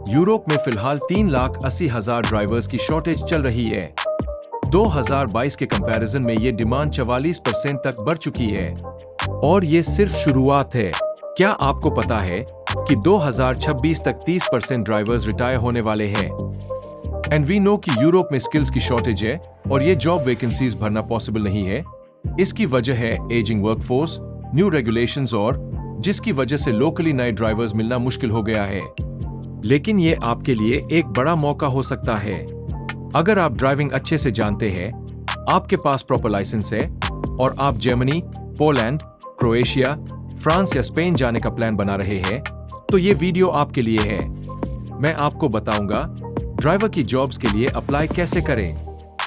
Europe में फिलहाल 3,80,000 drivers की शॉर्टेज चल रही है। 2022 के कंपैरिजन में ये डिमांड 44% तक बढ़ चुकी है। और ये सिर्फ शुरुआत है। क्या आपको पता है कि 2026 तक 30% ड्राइवर्स रिटायर होने वाले हैं? एंड वी नो कि यूरोप में स्किल्स की शॉर्टेज है और ये जॉब वैकेंसीज भरना पॉसिबल नहीं है। इसकी वजह है एजिंग वर्कफोर्स, न्यू रेगुलेशंस और जिसकी वजह से लोकली नए ड्राइवर्स मिलना मुश्किल हो गया है। लेकिन ये आपके लिए एक बड़ा मौका हो सकता है। अगर आप ड्राइविंग अच्छे से जानते हैं, आपके पास प्रॉपर लाइसेंस है और आप जर्मनी, पोलैंड, क्रोएशिया, फ्रांस या स्पेन जाने का प्लान बना रहे हैं, तो ये वीडियो आपके लिए है। मैं आपको बताऊंगा ड्राइवर की जॉब्स के लिए अप्लाई कैसे करें,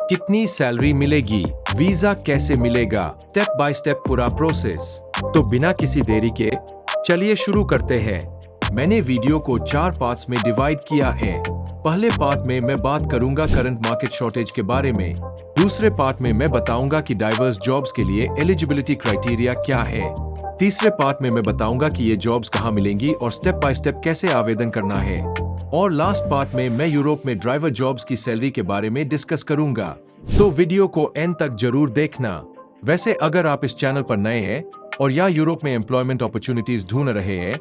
कितनी सैलरी मिलेगी, वीजा कैसे मिलेगा, स्टेप बाय स्टेप पूरा प्रोसेस। तो बिना किसी देरी के चलिए शुरू करते हैं। मैंने वीडियो को 4 पार्ट्स में डिवाइड किया है। पहले पार्ट में मैं बात करूंगा करंट मार्केट शॉर्टेज के बारे में। दूसरे पार्ट में मैं बताऊंगा कि डाइवर्स जॉब्स के लिए एलिजिबिलिटी क्राइटेरिया क्या है। तीसरे पार्ट में मैं बताऊंगा कि ये जॉब्स कहां मिलेंगी और स्टेप बाय स्टेप कैसे आवेदन करना है। और लास्ट पार्ट में मैं यूरोप में ड्राइवर जॉब्स की सैलरी के बारे में डिस्कस करूंगा। तो वीडियो को एंड तक जरूर देखना। वैसे अगर आप इस चैनल पर नए हैं और या यूरोप में एम्प्लॉयमेंट अपॉर्चुनिटीज ढूंढ रहे हैं,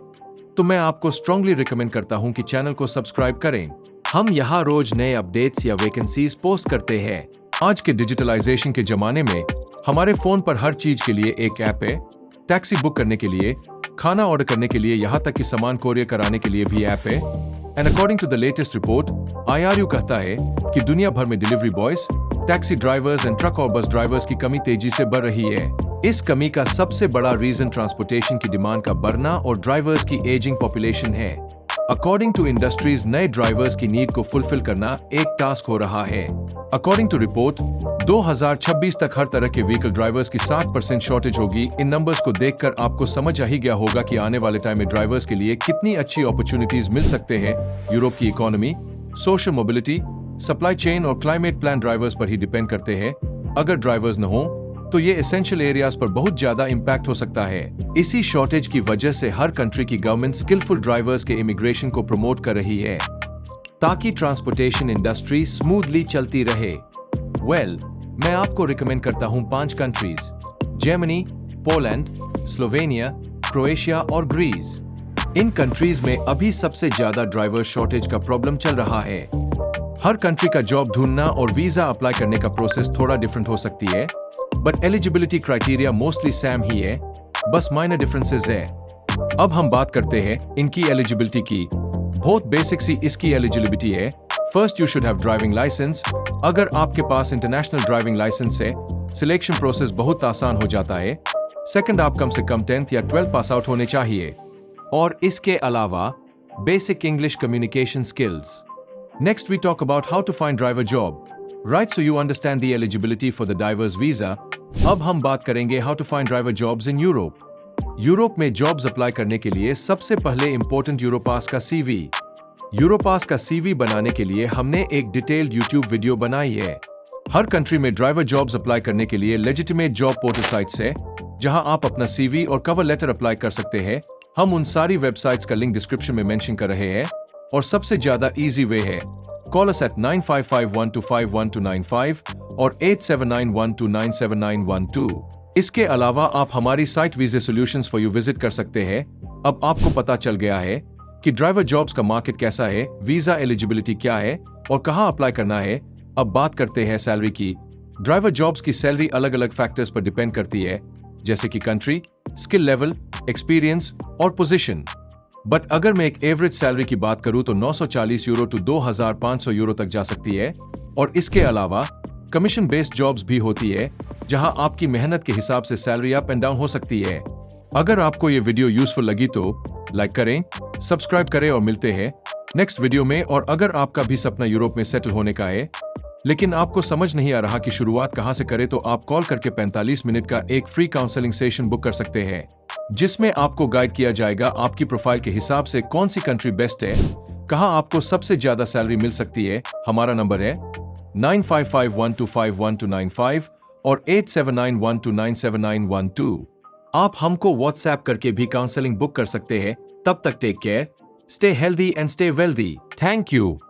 तो मैं आपको स्ट्रांगली रिकमेंड करता हूं कि चैनल को सब्सक्राइब करें। हम यहाँ रोज नए अपडेट्स या वैकेंसीज पोस्ट करते हैं। आज के डिजिटलाइजेशन के जमाने में हमारे फोन पर हर चीज के लिए एक ऐप है। टैक्सी बुक करने के लिए, खाना ऑर्डर करने के लिए, यहाँ तक कि सामान कोरियर कराने के लिए भी ऐप है। And according to the latest report, IRU कहता है कि दुनिया भर में delivery boys, taxi drivers and truck और बस ड्राइवर्स की कमी तेजी से बढ़ रही है। इस कमी का सबसे बड़ा रीजन ट्रांसपोर्टेशन की डिमांड का बढ़ना और ड्राइवर्स की एजिंग पॉपुलेशन है। अकॉर्डिंग टू इंडस्ट्रीज, नए ड्राइवर्स की नीड को फुलफिल करना एक टास्क हो रहा है। अकॉर्डिंग टू रिपोर्ट, 2026 तक हर तरह के व्हीकल ड्राइवर्स की 60% शॉर्टेज होगी। इन नंबर्स को देखकर आपको समझ आ ही गया होगा कि आने वाले टाइम में ड्राइवर्स के लिए कितनी अच्छी अपॉर्चुनिटीज मिल सकते हैं। यूरोप की economy, social mobility, supply chain और क्लाइमेट प्लान ड्राइवर्स पर ही डिपेंड करते हैं। अगर ड्राइवर्स न हो तो ये एसेंशियल एरियाज पर बहुत ज्यादा इंपैक्ट हो सकता है। इसी शॉर्टेज की वजह से हर कंट्री की गवर्नमेंट स्किलफुल ड्राइवर्स के इमिग्रेशन को प्रमोट कर रही है ताकि ट्रांसपोर्टेशन इंडस्ट्री स्मूथली चलती रहे। मैं आपको रिकमेंड करता हूं 5 countries: Germany, Poland, Slovenia, Croatia और ग्रीस। इन कंट्रीज में अभी सबसे ज्यादा ड्राइवर शॉर्टेज का प्रॉब्लम चल रहा है। हर कंट्री का जॉब ढूंढना और वीजा अप्लाई करने का प्रोसेस थोड़ा डिफरेंट हो सकती है, but eligibility criteria mostly same ही है, बस माइनर डिफरेंसेस है। अब हम बात करते हैं इनकी एलिजिबिलिटी की। बहुत बेसिक सी इसकी एलिजिबिलिटी है। First, you should have driving licence. अगर आपके पास इंटरनेशनल ड्राइविंग लाइसेंस है, सिलेक्शन प्रोसेस बहुत आसान हो जाता है। सेकंड, आप कम से कम 10th या 12th पास आउट होने चाहिए। और इसके अलावा basic English communication skills. Next, we talk about how to find driver job. Right, so you understand the eligibility for the diver's visa. अब हम बात करेंगे how to find driver jobs in Europe. Europe में jobs apply करने के लिए सबसे पहले इंपॉर्टेंट यूरोपास का CV। यूरोपास का CV बनाने के लिए हमने एक डिटेल्ड YouTube वीडियो बनाई है। हर कंट्री में ड्राइवर जॉब्स अप्लाई करने के लिए लेजिटिमेट जॉब पोर्टल साइट्स है, जहां आप अपना CV और कवर लेटर अप्लाई कर सकते हैं। हम उन सारी वेबसाइट्स का लिंक डिस्क्रिप्शन में मेंशन कर रहे हैं। और सबसे ज्यादा इजी वे है, कॉल अस एट 9551251295 और 8791297912। इसके अलावा आप हमारी site visa solutions for you visit कर सकते हैं। अब आपको पता चल गया है कि ड्राइवर जॉब्स का मार्केट कैसा है, वीजा एलिजिबिलिटी क्या है और कहां अप्लाई करना है। अब बात करते हैं सैलरी की। ड्राइवर जॉब्स की सैलरी अलग अलग फैक्टर्स पर डिपेंड करती है, जैसे कि कंट्री, स्किल लेवल, एक्सपीरियंस और पोजीशन। बट अगर मैं एक एवरेज सैलरी की बात करूं तो 940 यूरो टू 2500 यूरो तक जा सकती है। और इसके अलावा कमीशन बेस्ड जॉब्स भी होती है, जहां आपकी मेहनत के हिसाब से सैलरी अप एंड डाउन हो सकती है। अगर आपको ये वीडियो यूजफुल लगी तो लाइक करें, सब्सक्राइब करें और मिलते हैं नेक्स्ट वीडियो में। और अगर आपका भी सपना यूरोप में सेटल होने का है, लेकिन आपको समझ नहीं आ रहा कि शुरुआत कहां से करें, तो आप कॉल करके 45 मिनट का एक फ्री काउंसलिंग सेशन बुक कर सकते हैं, जिसमें आपको गाइड किया जाएगा आपकी प्रोफाइल के हिसाब से कौन सी कंट्री बेस्ट है, कहां आपको सबसे ज्यादा सैलरी मिल सकती है। हमारा नंबर है 9551251295 और 8791297912। आप हमको व्हाट्सएप करके भी काउंसलिंग बुक कर सकते हैं। तब तक take care, Stay healthy and stay wealthy. Thank you.